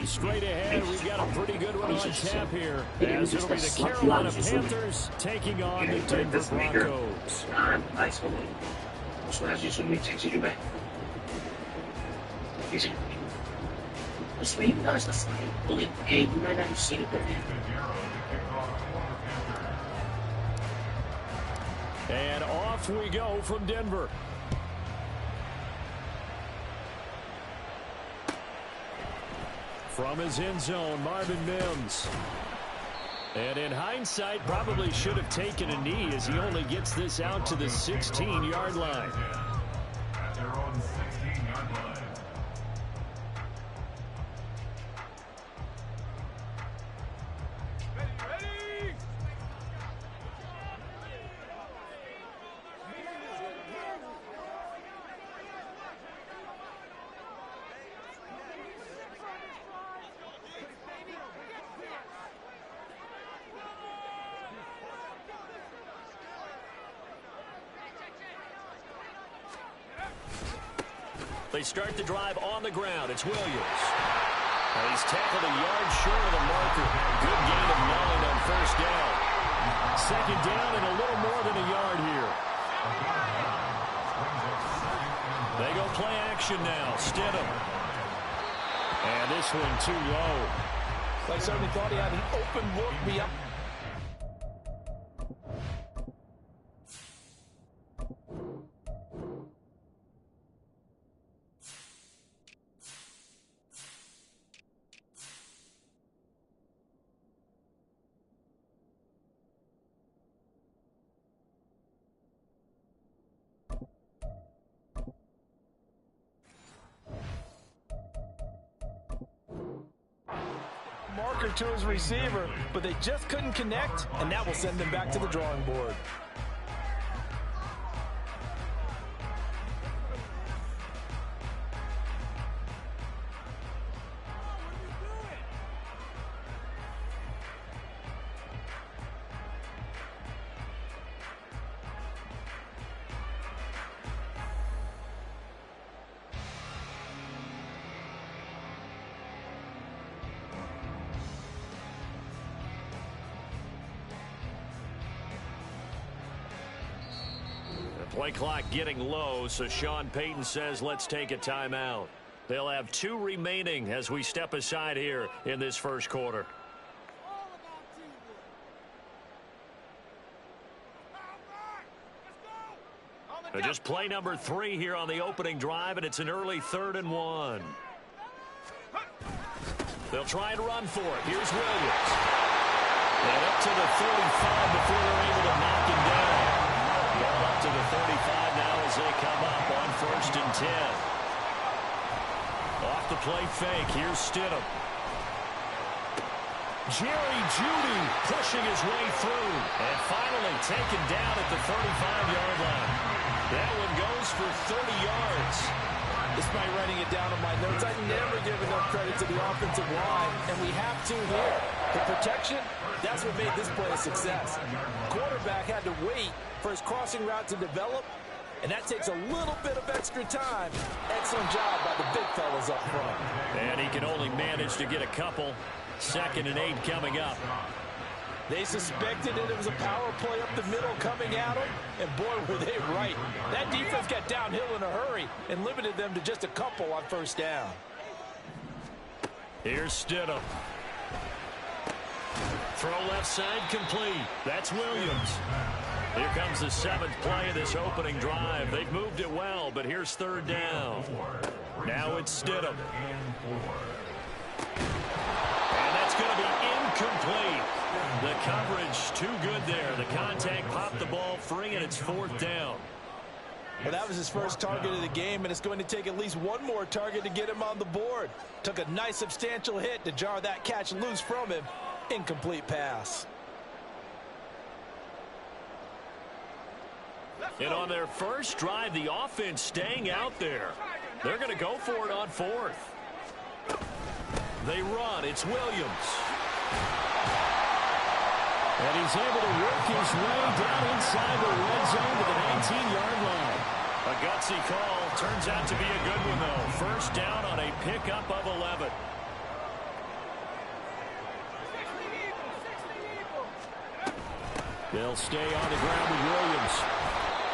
Straight ahead, we've got a pretty good one on tap here, as it'll be the Carolina Panthers taking on the Denver Broncos. And off we go from Denver. From his end zone, Marvin Mims. And in hindsight, probably should have taken a knee as he only gets this out to the 16-yard line. At their own 16-yard line. They start the drive on the ground. It's Williams. He's tackled a yard short of the marker. Good gain of 9 on first down. Second down and a little more than a yard here. They go play action now. Stidham. And this one too low. I certainly thought he had an open look beyond. Marker to his receiver, but they just couldn't connect, and that will send them back to the drawing board. Play clock getting low, so Sean Payton says let's take a timeout. They'll have 2 remaining as we step aside here in this first quarter. Just play number 3 here on the opening drive, and it's an early 3rd and 1. They'll try and run for it. Here's Williams. And up to the 35 before they're able to knock him down. Ball up to the 35 now as they come up on 1st and 10. Off the play fake. Here's Stidham. Jerry Jeudy pushing his way through. And finally taken down at the 35-yard line. That one goes for 30 yards. Despite writing it down on my notes, I never give enough credit to the offensive line, and we have to here. The protection, that's what made this play a success. Quarterback had to wait for his crossing route to develop, and that takes a little bit of extra time. Excellent job by the big fellas up front. And he can only manage to get a couple. 2nd and 8 coming up. They suspected that it was a power play up the middle coming at them, and boy, were they right. That defense got downhill in a hurry and limited them to just a couple on 1st down. Here's Stidham. Throw left side complete. That's Williams. Here comes the 7th play of this opening drive. They've moved it well, but here's 3rd down. Now it's Stidham. And that's going to be incomplete. The coverage too good there. The contact popped the ball free, and it's 4th down. Well, that was his first target of the game, and it's going to take at least one more target to get him on the board. Took a nice substantial hit to jar that catch loose from him. Incomplete pass. And on their first drive, the offense staying out there. They're going to go for it on 4th. They run. It's Williams. And he's able to work his way down inside the red zone to the 19-yard line. A gutsy call. Turns out to be a good one, though. 1st down on a pickup of 11. They'll stay on the ground with Williams.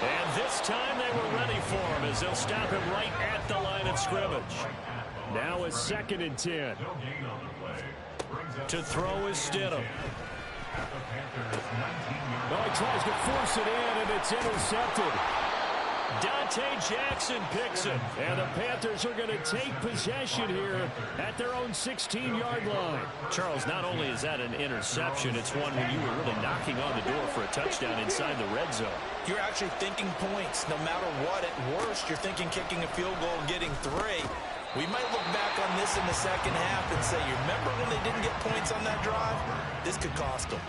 And this time they were ready for him as they'll stop him right at the line of scrimmage. Now it's 2nd and 10. To throw is Stidham. Oh, he tries to force it in, and it's intercepted. Dante Jackson picks it, and the Panthers are going to take possession here at their own 16-yard line. Charles, not only is that an interception, it's one when you were really knocking on the door for a touchdown inside the red zone. You're actually thinking points. No matter what, at worst, you're thinking kicking a field goal and getting 3. We might look back on this in the second half and say, you remember when they didn't get points on that drive? This could cost them.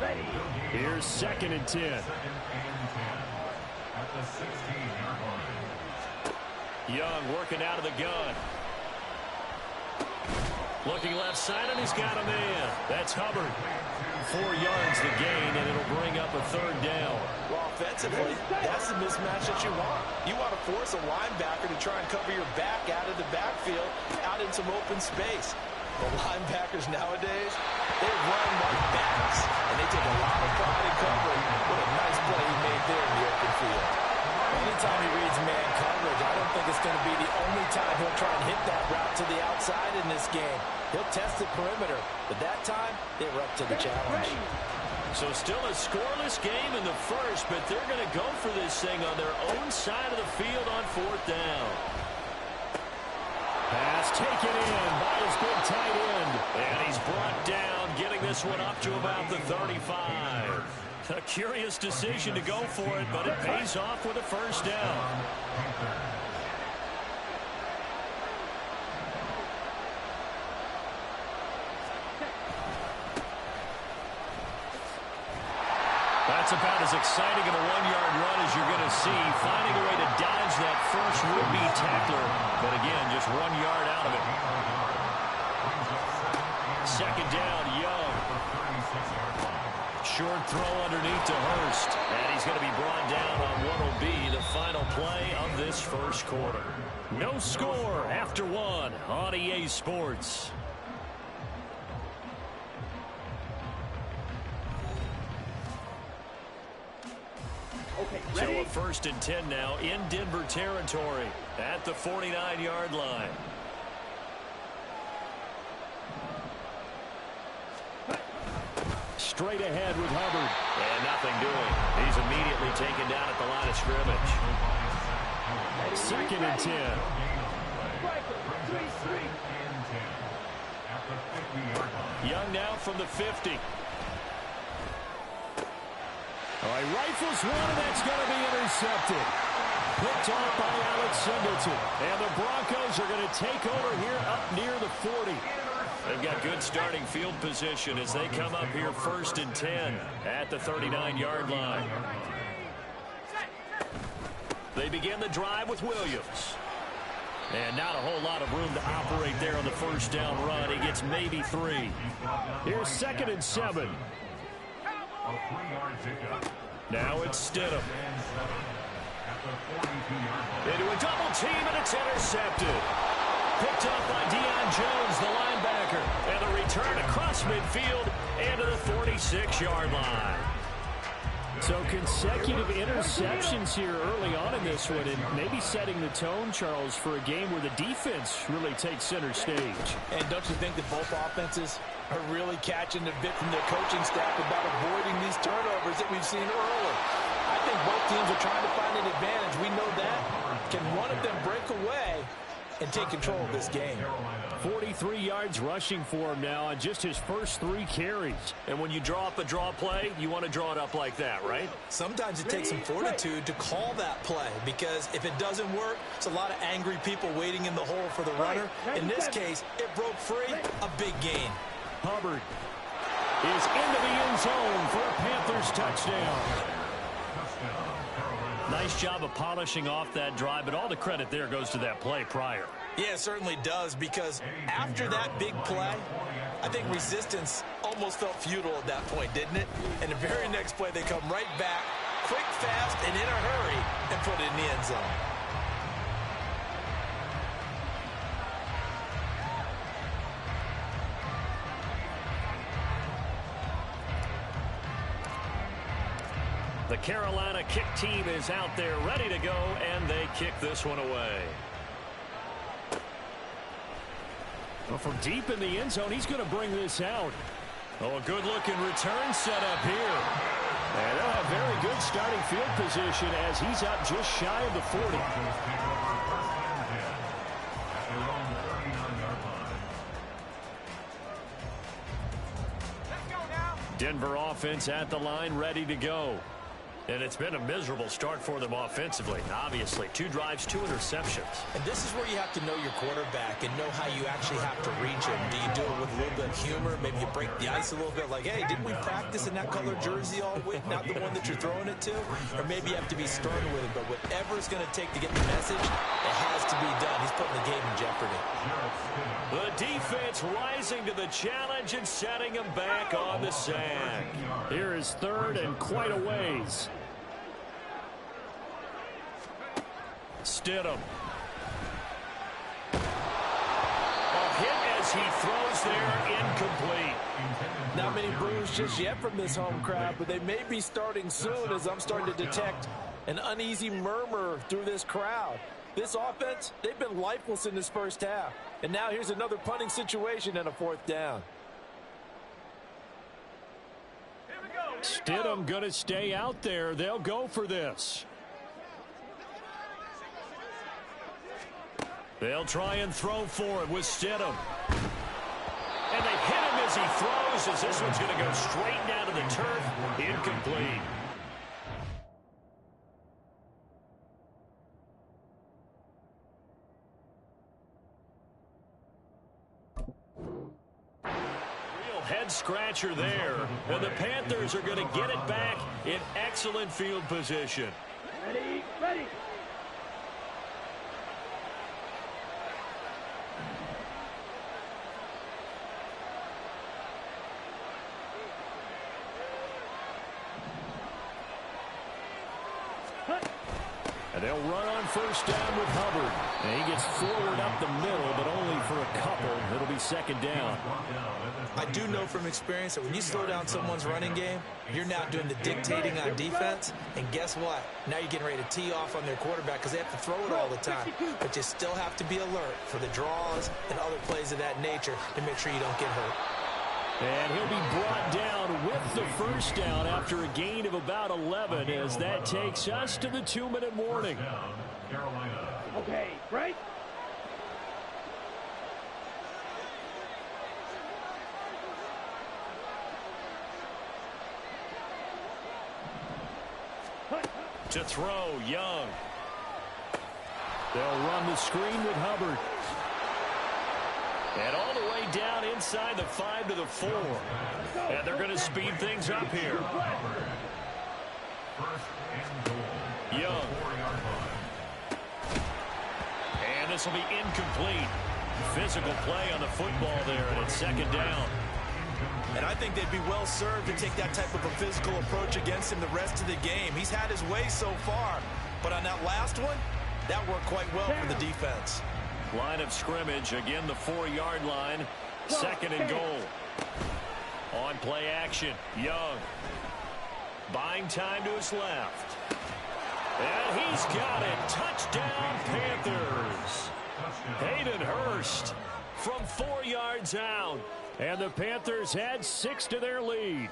Here's 2nd and 10. Young working out of the gun. Looking left side, and he's got a man. That's Hubbard. 4 yards the gain, and it'll bring up a 3rd down. Well, offensively, that's the mismatch that you want. You want to force a linebacker to try and cover your back out of the backfield, out in some open space. The linebackers nowadays, they run like backs, and they take a lot of pride in covering. What a nice play he made there in the open field. Anytime he reads man coverage, I don't think it's going to be the only time he'll try and hit that route to the outside in this game. He'll test the perimeter, but that time, they were up to the challenge. So still a scoreless game in the first, but they're going to go for this thing on their own side of the field on 4th down. Pass taken in by his big tight end. And he's brought down, getting this one up to about the 35. A curious decision to go for it, but it pays off with a 1st down. That's about as exciting of a 1-yard run as you're going to see, finding a way to dodge that first would-be tackler, but again, just 1 yard out of it. 2nd down, Young. Short throw underneath to Hurst, and he's going to be brought down on what will be the final play of this first quarter. No score after 1 on EA Sports. So a 1st and 10 now in Denver territory at the 49-yard line. Straight ahead with Hubbard. And nothing doing. He's immediately taken down at the line of scrimmage. 2nd and 10. Young now from the 50. All right, rifles one, and that's going to be intercepted. Picked off by Alex Singleton. And the Broncos are going to take over here up near the 40. They've got good starting field position as they come up here 1st and 10 at the 39-yard line. They begin the drive with Williams. And not a whole lot of room to operate there on the 1st down run. He gets maybe 3. Here's 2nd and 7. Now it's Stidham. Into a double team, and it's intercepted. Picked up by Deion Jones, the linebacker. And a return across midfield and to the 46-yard line. So consecutive interceptions here early on in this one, and maybe setting the tone, Charles, for a game where the defense really takes center stage. And don't you think that both offenses are really catching the bit from their coaching staff about avoiding these turnovers that we've seen early? I think both teams are trying to find an advantage. We know that. Can one of them break away and take control of this game? 43 yards rushing for him now on just his first 3 carries. And when you draw up a draw play, you want to draw it up like that, right? Sometimes it takes some fortitude to call that play, because if it doesn't work, it's a lot of angry people waiting in the hole for the runner. In this case, it broke free, a big gain. Hubbard is into the end zone for a Panthers touchdown. Nice job of polishing off that drive, but all the credit there goes to that play prior. Yeah, it certainly does, because after that big play, I think resistance almost felt futile at that point, didn't it? And the very next play, they come right back, quick, fast, and in a hurry, and put it in the end zone. The Carolina kick team is out there ready to go, and they kick this one away. Well, from deep in the end zone, he's going to bring this out. Oh, a good-looking return set up here. And they'll have very good starting field position as he's up just shy of the 40. Denver offense at the line, ready to go. And it's been a miserable start for them offensively. Obviously, 2 drives, 2 interceptions. And this is where you have to know your quarterback and know how you actually have to reach him. Do you do it with a little bit of humor? Maybe you break the ice a little bit like, hey, didn't we practice in that color jersey all week? Not the one that you're throwing it to? Or maybe you have to be stern with him. But whatever it's going to take to get the message, it has to be done. He's putting the game in jeopardy. The defense rising to the challenge and setting him back on the sack. Here is 3rd and quite a ways. Stidham. A hit as he throws there, incomplete. Not many boos just yet from this home crowd, but they may be starting soon as I'm starting to detect an uneasy murmur through this crowd. This offense, they've been lifeless in this first half. And now here's another punting situation and a 4th down. Stidham going to stay out there. They'll go for this. They'll try and throw for it with Stidham. And they hit him as he throws, as this one's going to go straight down to the turf. Incomplete. Real head-scratcher there. And the Panthers are going to get it back in excellent field position. Ready, ready. And they'll run on 1st down with Hubbard. And he gets forward up the middle, but only for a couple. It'll be 2nd down. I do know from experience that when you slow down someone's running game, you're now doing the dictating on defense. And guess what? Now you're getting ready to tee off on their quarterback because they have to throw it all the time. But you still have to be alert for the draws and other plays of that nature to make sure you don't get hurt. And he'll be brought down with the 1st down after a gain of about 11 as that takes us to the 2-minute warning. Okay, break. To throw, Young. They'll run the screen with Hubbard. And all the way down inside the 5 to the 4. And they're going to speed things up here. Young. And this will be incomplete. Physical play on the football there, and it's 2nd down. And I think they'd be well served to take that type of a physical approach against him the rest of the game. He's had his way so far, but on that last one, that worked quite well for the defense. Line of scrimmage, again the 4-yard line. 2nd and goal. On play action, Young. Buying time to his left. And he's got it. Touchdown, Panthers. Hayden Hurst from 4 yards out. And the Panthers had 6 to their lead.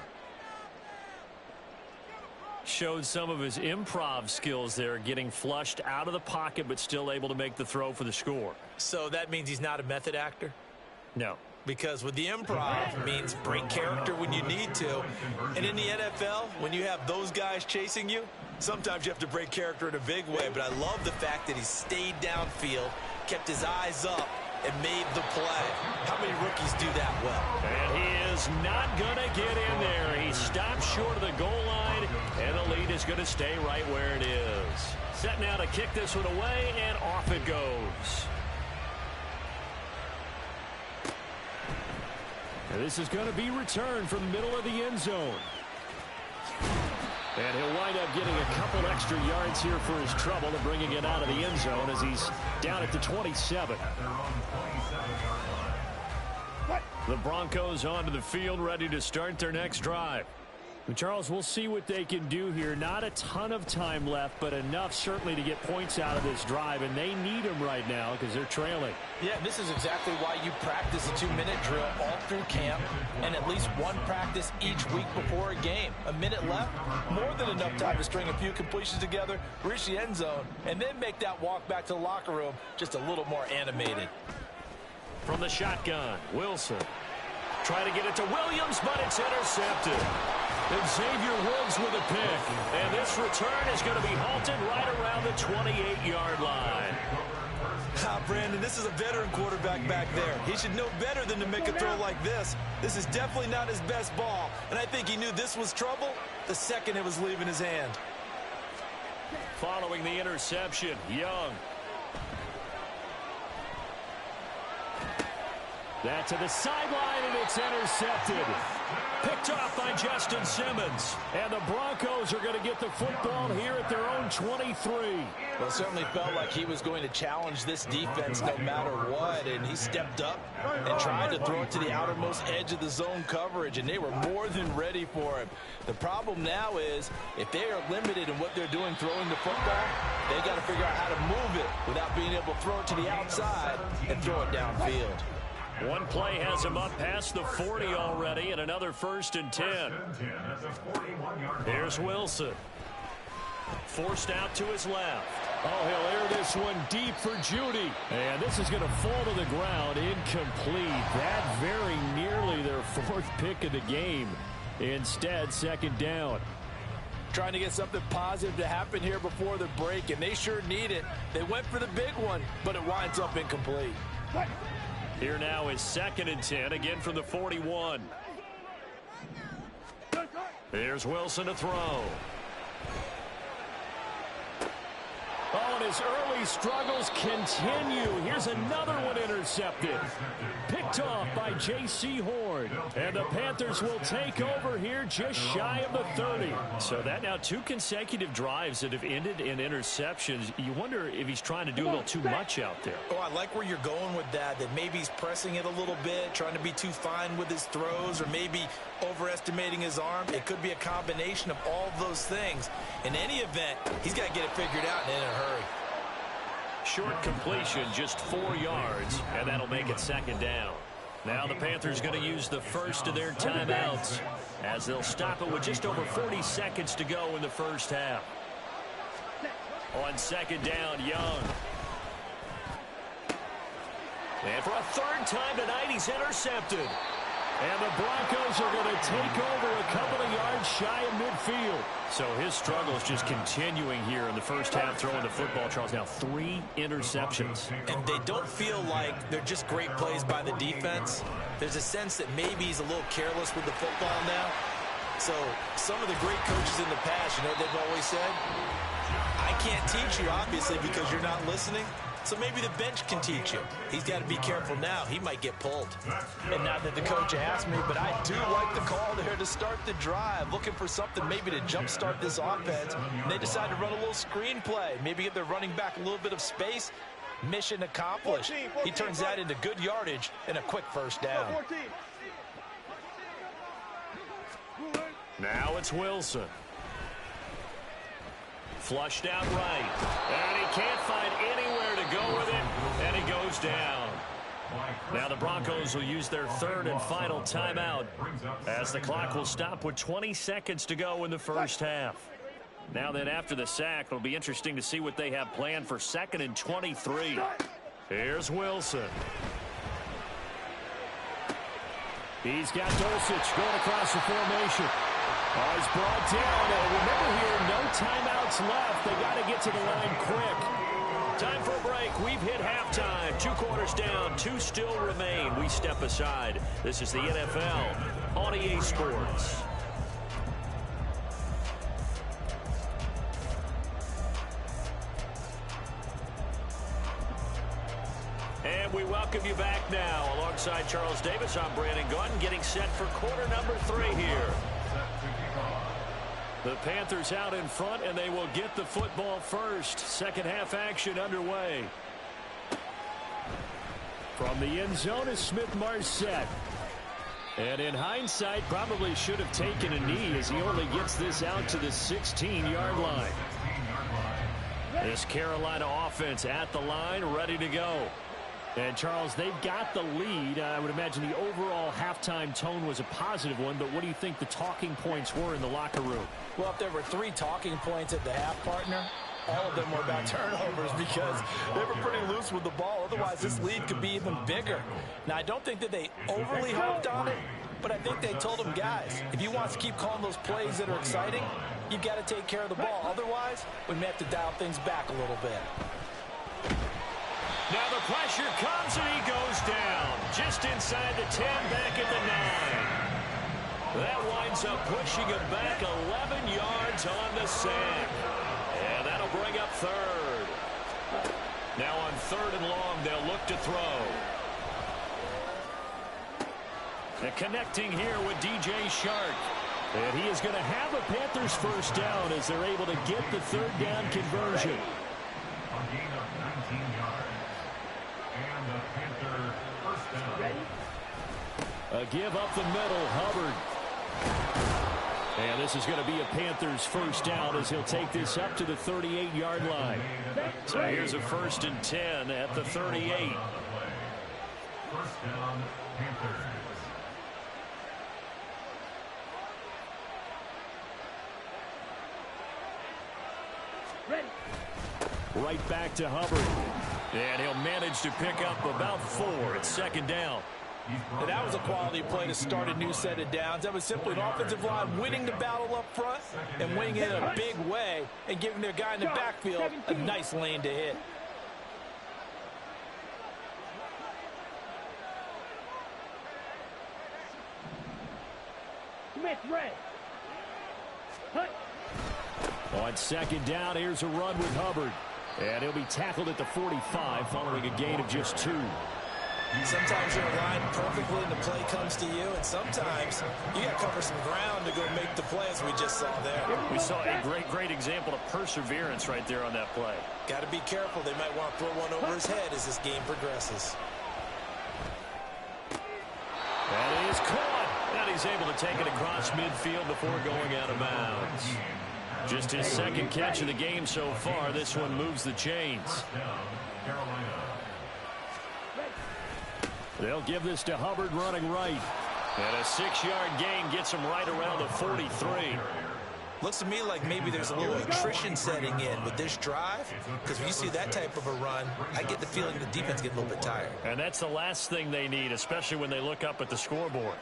Showed some of his improv skills there, getting flushed out of the pocket but still able to make the throw for the score. So that means he's not a method actor? No. Because with the improv, it means break character when you need to. And in the NFL, when you have those guys chasing you, sometimes you have to break character in a big way. But I love the fact that he stayed downfield, kept his eyes up, and made the play. How many rookies do that well? And he is not going to get in there. He stopped short of the goal line, and the lead is going to stay right where it is. Set now to kick this one away, and off it goes. And this is going to be returned from the middle of the end zone. And he'll wind up getting a couple extra yards here for his trouble and bringing it out of the end zone as he's down at the 27. The Broncos onto the field, ready to start their next drive. Charles, we'll see what they can do here. Not a ton of time left, but enough certainly to get points out of this drive, and they need them right now because they're trailing. Yeah, this is exactly why you practice a 2-minute drill all through camp and at least one practice each week before a game. A minute left, more than enough time to string a few completions together, reach the end zone, and then make that walk back to the locker room just a little more animated. From the shotgun, Wilson. Try to get it to Williams, but it's intercepted. And Xavier Woods with a pick. And this return is going to be halted right around the 28-yard line. Brandon, this is a veteran quarterback back there. He should know better than to make a throw like this. This is definitely not his best ball. And I think he knew this was trouble the second it was leaving his hand. Following the interception, Young. That to the sideline, and it's intercepted. Picked off by Justin Simmons. And the Broncos are going to get the football here at their own 23. Well, it certainly felt like he was going to challenge this defense no matter what. And he stepped up and tried to throw it to the outermost edge of the zone coverage. And they were more than ready for him. The problem now is if they are limited in what they're doing throwing the football, they got to figure out how to move it without being able to throw it to the outside and throw it downfield. One play has him up past the 40 already, and another 1st and 10. Here's Wilson. Forced out to his left. Oh, he'll air this one deep for Judy. And this is going to fall to the ground, incomplete. That very nearly their 4th pick of the game. Instead, 2nd down. Trying to get something positive to happen here before the break, and they sure need it. They went for the big one, but it winds up incomplete. Here now is 2nd and 10, again from the 41. Here's Wilson to throw. Oh, and his early struggles continue. Here's another one intercepted. Picked off by J.C. Horn. And the Panthers will take over here just shy of the 30. So that now 2 consecutive drives that have ended in interceptions. You wonder if he's trying to do a little too much out there. Oh, I like where you're going with that maybe he's pressing it a little bit, trying to be too fine with his throws, or maybe overestimating his arm. It could be a combination of all of those things. In any event, he's got to get it figured out and in a hurry. Short completion, just 4 yards, and that'll make it 2nd down. Now the Panthers going to use the first of their timeouts as they'll stop it with just over 40 seconds to go in the first half. On 2nd down, Young. And for a 3rd time tonight, he's intercepted. And the Broncos are going to take over a couple of yards shy of midfield. So his struggles just continuing here in the first half throwing the football. Charles, now 3 interceptions. And they don't feel like they're just great plays by the defense. There's a sense that maybe he's a little careless with the football now. So some of the great coaches in the past, you know what they've always said? I can't teach you, obviously, because you're not listening. So maybe the bench can teach him. He's got to be careful now. He might get pulled. And not that the coach asked me, but I do like the call there to start the drive. Looking for something maybe to jumpstart this offense. And they decide to run a little screen play. Maybe get their running back a little bit of space. Mission accomplished. He turns that into good yardage and a quick 1st down. Now it's Wilson. Flushed out right. And he can't find anywhere to go with it. And he goes down. Now the Broncos will use their 3rd and final timeout as the clock will stop with 20 seconds to go in the first half. Now then, after the sack, it'll be interesting to see what they have planned for 2nd and 23. Here's Wilson. He's got Dulcich going across the formation. Oh, he's brought down. And remember here, no timeouts left. They got to get to the line quick. Time for a break. We've hit halftime. 2 quarters down. 2 still remain. We step aside. This is the NFL on EA Sports. And we welcome you back now. Alongside Charles Davis, I'm Brandon Gaudin, getting set for quarter number 3 here. The Panthers out in front, and they will get the football first. Second half action underway. From the end zone is Smith-Marset. And in hindsight, probably should have taken a knee as he only gets this out to the 16-yard line. This Carolina offense at the line, ready to go. And, Charles, they've got the lead. I would imagine the overall halftime tone was a positive one, but what do you think the talking points were in the locker room? Well, if there were 3 talking points at the half, partner, all of them were about turnovers because they were pretty loose with the ball. Otherwise, this lead could be even bigger. Now, I don't think that they overly harped on it, but I think they told them, guys, if you want to keep calling those plays that are exciting, you've got to take care of the ball. Otherwise, we may have to dial things back a little bit. Now the pressure comes and he goes down. Just inside the 10, back at the 9. That winds up pushing him back 11 yards on the sack. And that'll bring up third. Now on 3rd and long, they'll look to throw. And connecting here with DJ Shark. And he is going to have a Panthers first down as they're able to get the 3rd down conversion. A gain of 19 yards. And the Panther first down. A give up the middle, Hubbard. And this is going to be a Panthers first down as he'll take this up to the 38-yard line. So here's a 1st and 10 at the 38. First down, Panthers. Right back to Hubbard. And he'll manage to pick up about 4 at 2nd down. And that was a quality play to start a new set of downs. That was simply an offensive line winning the battle up front and winning it in a big way and giving their guy in the backfield a nice lane to hit. Smith red. Hut. On 2nd down, here's a run with Hubbard. And he'll be tackled at the 45 following a gain of just 2. Sometimes you're aligned perfectly and the play comes to you, and sometimes you got to cover some ground to go make the play, as we just saw there. We saw a great example of perseverance right there on that play. Got to be careful. They might want to throw one over his head as this game progresses. That is caught. And he's able to take it across midfield before going out of bounds. Just his 2nd catch of the game so far. This one moves the chains. They'll give this to Hubbard running right. And a 6-yard gain gets him right around the 43. Looks to me like maybe there's a little attrition setting in with this drive, because when you see that type of a run, I get the feeling the defense gets a little bit tired. And that's the last thing they need, especially when they look up at the scoreboard.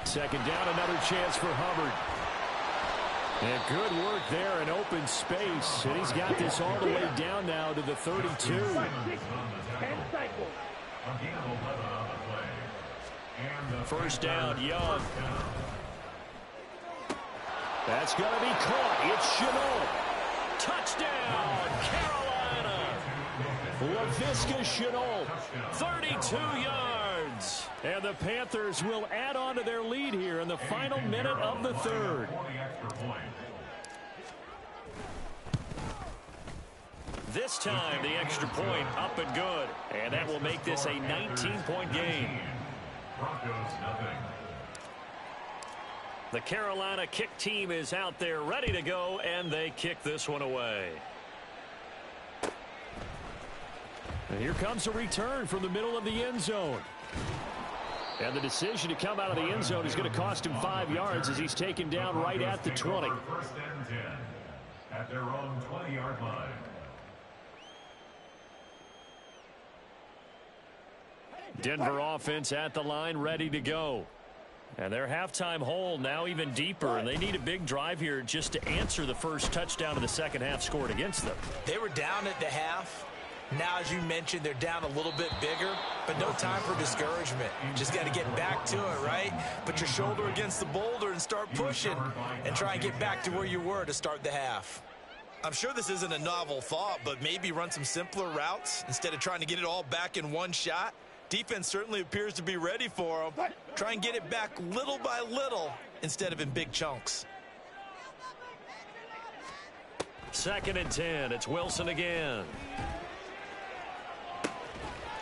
2nd down, another chance for Hubbard. And good work there in open space. And he's got this all the way down now to the 32. First down, Young. That's going to be caught. It's Shenault. Touchdown, Carolina. Laviska Shenault, 32 yards. And the Panthers will add on to their lead here in the final minute of the 3rd. This time, the extra point up and good. And that will make this a 19-point game. The Carolina kick team is out there ready to go, and they kick this one away. And here comes a return from the middle of the end zone. And the decision to come out of the end zone is going to cost him 5 yards as he's taken down right at the 20. First and 10 at their own 20-yard line. Denver offense at the line, ready to go. And their halftime hole now even deeper, and they need a big drive here just to answer the first touchdown of the second half scored against them. They were down at the half. Now, as you mentioned, they're down a little bit bigger, but no time for discouragement. Just got to get back to it, right? Put your shoulder against the boulder and start pushing and try and get back to where you were to start the half. I'm sure this isn't a novel thought, but maybe run some simpler routes instead of trying to get it all back in one shot. Defense certainly appears to be ready for them. Try and get it back little by little instead of in big chunks. 2nd and 10. It's Wilson again.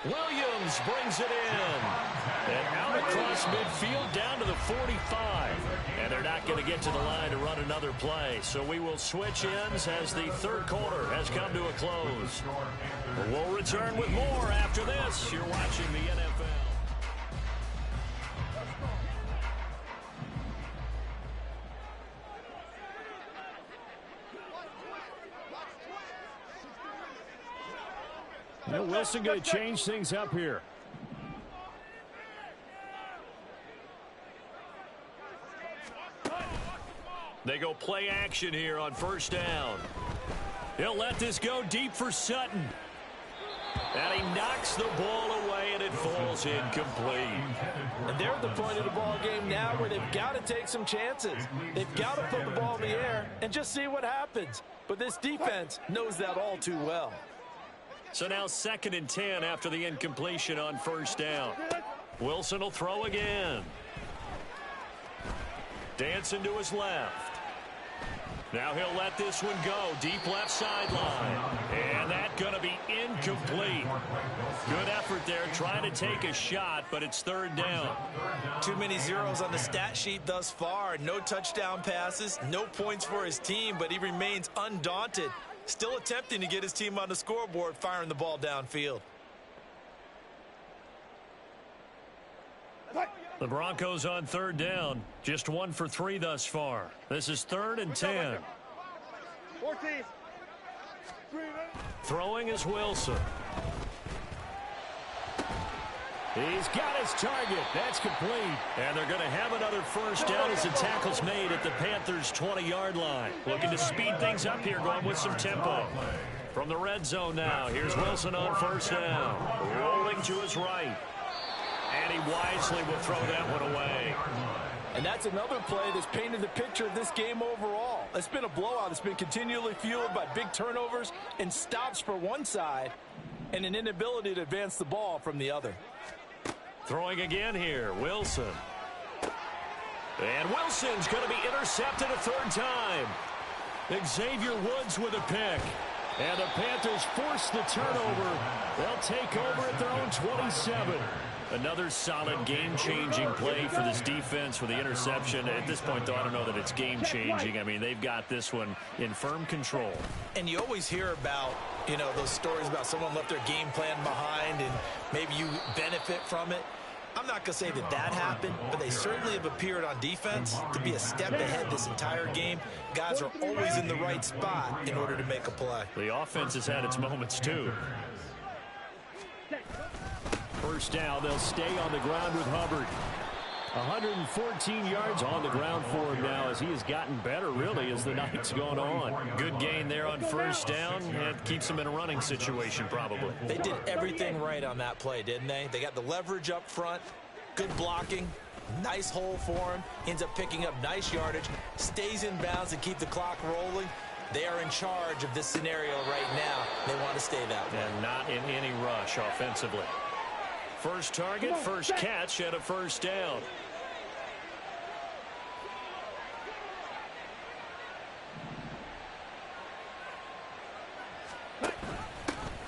Williams brings it in. And out across midfield down to the 45. And they're not going to get to the line to run another play. So we will switch ends as the third quarter has come to a close. We'll return with more after this. You're watching the NFL. Now Wilson going to change things up here. They go play action here on first down. He'll let this go deep for Sutton. And he knocks the ball away, and it falls incomplete. And they're at the point of the ball game now where they've got to take some chances. They've got to put the ball in the air and just see what happens. But this defense knows that all too well. So now 2nd and 10 after the incompletion on first down. Wilson will throw again. Dancing to his left. Now he'll let this one go. Deep left sideline. And that's going to be incomplete. Good effort there trying to take a shot, but it's 3rd down. Too many zeros on the stat sheet thus far. No touchdown passes, no points for his team, but he remains undaunted. Still attempting to get his team on the scoreboard, firing the ball downfield. The Broncos on 3rd down. Just 1 for 3 thus far. This is 3rd and 10. 14. Throwing is Wilson. He's got his target. That's complete. And they're going to have another first down as the tackle's made at the Panthers' 20-yard line. Looking to speed things up here, going with some tempo. From the red zone now, here's Wilson on first down. Rolling to his right. And he wisely will throw that one away. And that's another play that's painted the picture of this game overall. It's been a blowout. It's been continually fueled by big turnovers and stops for one side and an inability to advance the ball from the other. Throwing again here, Wilson. And Wilson's going to be intercepted a 3rd time. Xavier Woods with a pick. And the Panthers force the turnover. They'll take over at their own 27. Another solid game-changing play for this defense with the interception. At this point, though, I don't know that it's game-changing. I mean, they've got this one in firm control. And you always hear about, those stories about someone left their game plan behind and maybe you benefit from it. I'm not going to say that happened, but they certainly have appeared on defense to be a step ahead this entire game. Guys are always in the right spot in order to make a play. The offense has had its moments, too. First down, they'll stay on the ground with Hubbard. 114 yards on the ground for him now as he has gotten better, really, as the night's gone on. Good gain there on first down. It keeps him in a running situation, probably. They did everything right on that play, didn't they? They got the leverage up front, good blocking, nice hole for him, ends up picking up nice yardage, stays in bounds and keep the clock rolling. They are in charge of this scenario right now. They want to stay that way. And not in any rush offensively. First target, first catch, and a first down.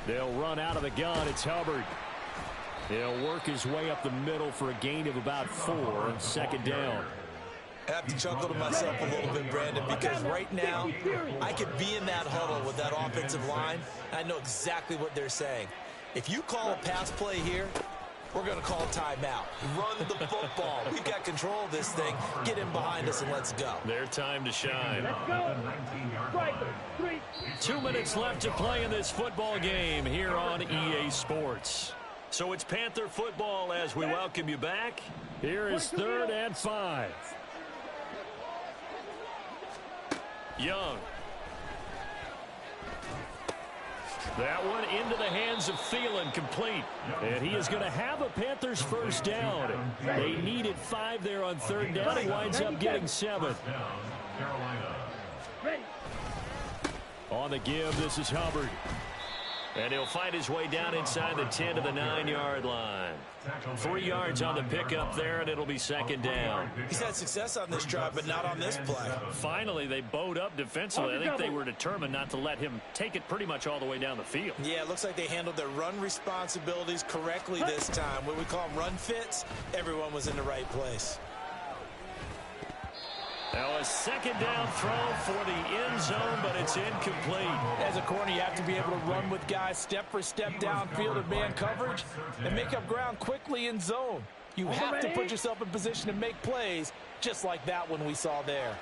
They'll run out of the gun. It's Hubbard. He'll work his way up the middle for a gain of about 4 on 2nd down. I have to chuckle to myself a little bit, Brandon, because right now I could be in that huddle with that offensive line. I know exactly what they're saying. If you call a pass play here, we're going to call a timeout. Run the football. We've got control of this thing. Get in behind us and let's go. Their time to shine. Let's go. 2 minutes left to play in this football game here on EA Sports. So it's Panther football as we welcome you back. Here is 3rd and 5. Young. That one into the hands of Thielen, complete. And he is going to have a Panthers first down. They needed 5 there on 3rd down. He winds up getting 7. Ready. On the give, this is Hubbard. And he'll find his way down inside the 10 to the 9-yard line. 3 yards on the pickup there, and it'll be second down. He's had success on this drive, but not on this play. Finally, they bowed up defensively. I think they were determined not to let him take it pretty much all the way down the field. Yeah, it looks like they handled their run responsibilities correctly this time. What we call them run fits, everyone was in the right place. Now a second down throw for the end zone, but it's incomplete. As a corner, you have to be able to run with guys step for step downfield in man coverage and make up ground quickly in zone. You have to put yourself in position to make plays just like that one we saw there.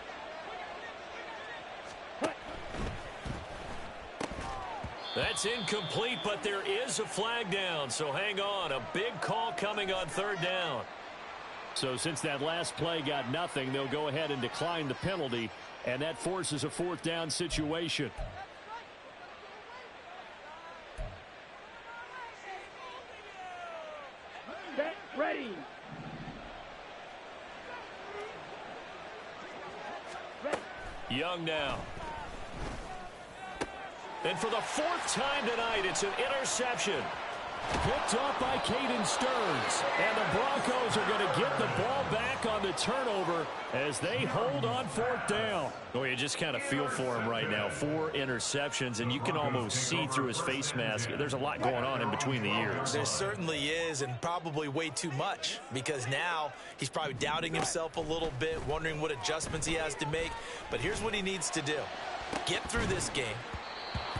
That's incomplete, but there is a flag down, so hang on. A big call coming on third down. So since that last play got nothing, they'll go ahead and decline the penalty, and that forces a fourth down situation. Ready. Young now. And for the fourth time tonight, it's an interception. Picked off by Caden Stearns. And the Broncos are going to get the ball back on the turnover as they hold on fourth down. Oh, you just kind of feel for him right now. 4 interceptions, and you can almost see through his face mask. There's a lot going on in between the ears. There certainly is, and probably way too much, because now he's probably doubting himself a little bit, wondering what adjustments he has to make. But here's what he needs to do. Get through this game.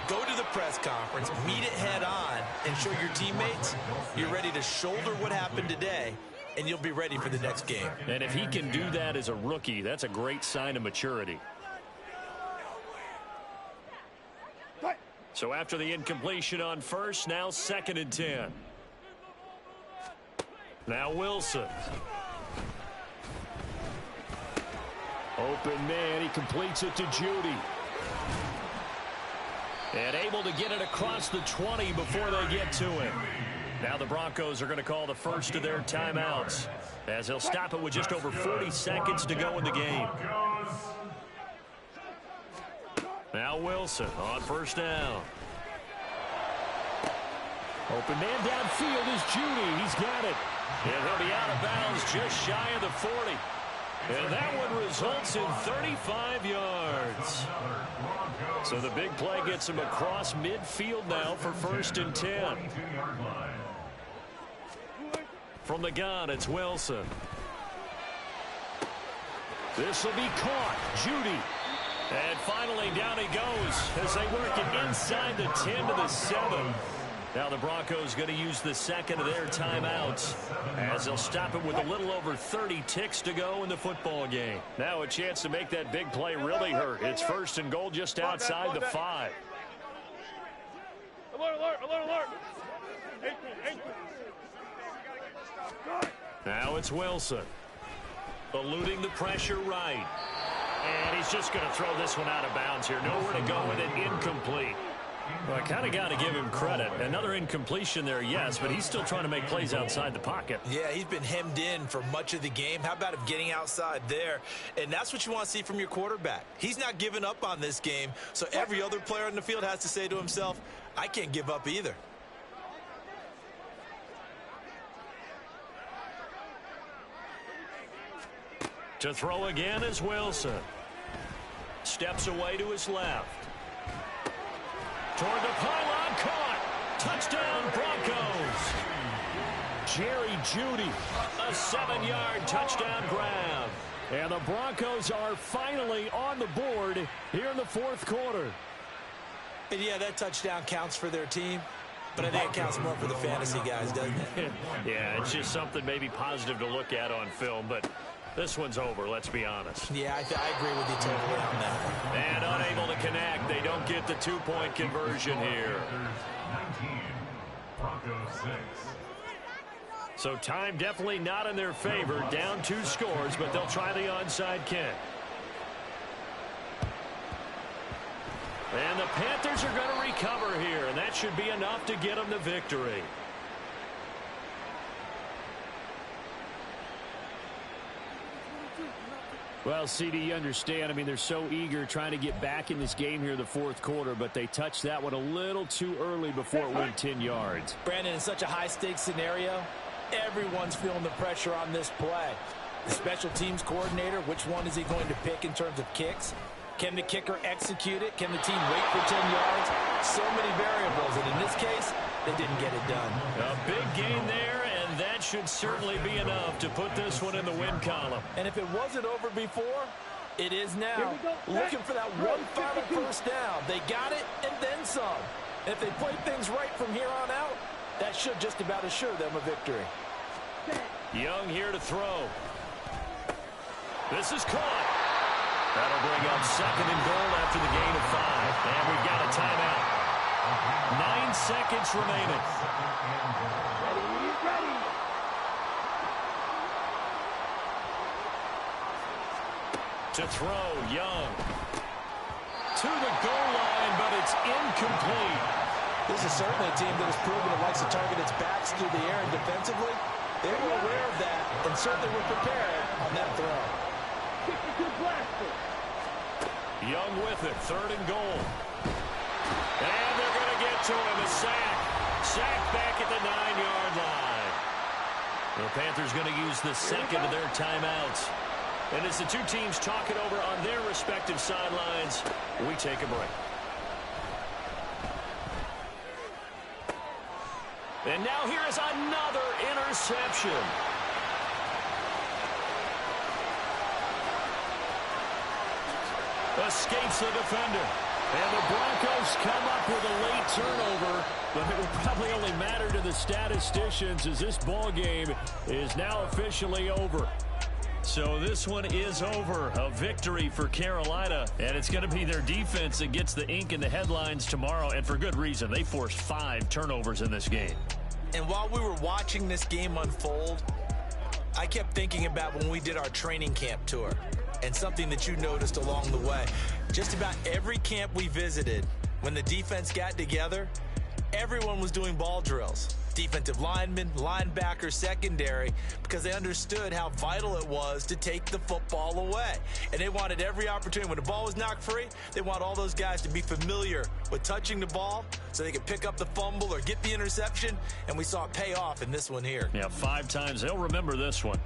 Go to the press conference, meet it head on, and show your teammates you're ready to shoulder what happened today, and you'll be ready for the next game. And if he can do that as a rookie, that's a great sign of maturity. So after the incompletion on first, now 2nd and 10. Now Wilson. Open man, he completes it to Judy. And able to get it across the 20 before they get to him. Now the Broncos are going to call the first of their timeouts, as they'll stop it with just over 40 seconds to go in the game. Now Wilson on first down. Open man downfield is Judy. He's got it. And he'll be out of bounds just shy of the 40. And that one results in 35 yards. So the big play gets him across midfield now for 1st and 10. From the gun, it's Wilson. This will be caught. Judy. And finally down he goes as they work it inside the 10 to the 7. Now the Broncos going to use the second of their timeouts as they'll stop it with a little over 30 ticks to go in the football game. Now a chance to make that big play really hurt. It's 1st and goal just outside the 5. Alert, alert, alert, alert. Now it's Wilson. Eluding the pressure right. And he's just going to throw this one out of bounds here. Nowhere to go with it. Incomplete. Well, I kind of got to give him credit. Another incompletion there, yes, but he's still trying to make plays outside the pocket. Yeah, he's been hemmed in for much of the game. How about him getting outside there? And that's what you want to see from your quarterback. He's not giving up on this game, so every other player on the field has to say to himself, I can't give up either. To throw again is Wilson. Steps away to his left. Toward the pylon, caught. Touchdown, Broncos. Jerry Judy. A 7-yard touchdown grab. And the Broncos are finally on the board here in the 4th quarter. And yeah, that touchdown counts for their team, but I think it counts more for the fantasy guys, doesn't it? Yeah, it's just something maybe positive to look at on film, but this one's over, let's be honest. Yeah, I agree with you totally on that. And unable to connect. They don't get the 2-point conversion here. 19, Broncos 6. So time definitely not in their favor. Down 2 scores, but they'll try the onside kick. And the Panthers are going to recover here, and that should be enough to get them the victory. Well, CD, you understand. I mean, they're so eager trying to get back in this game here in the fourth quarter, but they touched that one a little too early before it went 10 yards. Brandon, in such a high-stakes scenario, everyone's feeling the pressure on this play. The special teams coordinator, which one is he going to pick in terms of kicks? Can the kicker execute it? Can the team wait for 10 yards? So many variables, and in this case, they didn't get it done. A big gain there, and that should certainly be enough to put this one in the win column. And if it wasn't over before, it is now. Looking for that one final first down. They got it and then some. And if they play things right from here on out, that should just about assure them a victory. Young here to throw. This is caught. That'll bring up second and goal after the gain of 5. And we've got a timeout. 9 seconds remaining. Ready. To throw, Young. To the goal line, but it's incomplete. This is certainly a team that has proven it likes to target its backs through the air and defensively. They were aware of that and certainly were prepared on that throw. Young with it, third and goal. And they're going to get to him, a sack. Sack back at the 9-yard line. The Panthers going to use the second of their timeouts. And as the two teams talk it over on their respective sidelines, we take a break. And now here is another interception. Escapes the defender. And the Broncos come up with a late turnover, but it will probably only matter to the statisticians as this ball game is now officially over. So this one is over. A victory for Carolina, and it's going to be their defense that gets the ink in the headlines tomorrow, and for good reason. They forced 5 turnovers in this game. And while we were watching this game unfold, I kept thinking about when we did our training camp tour and something that you noticed along the way. Just about every camp we visited, when the defense got together, everyone was doing ball drills. Defensive linemen, linebackers, secondary, because they understood how vital it was to take the football away. And they wanted every opportunity. When the ball was knocked free, they want all those guys to be familiar with touching the ball so they could pick up the fumble or get the interception, and we saw it pay off in this one here. Yeah, 5 times. They'll remember this one.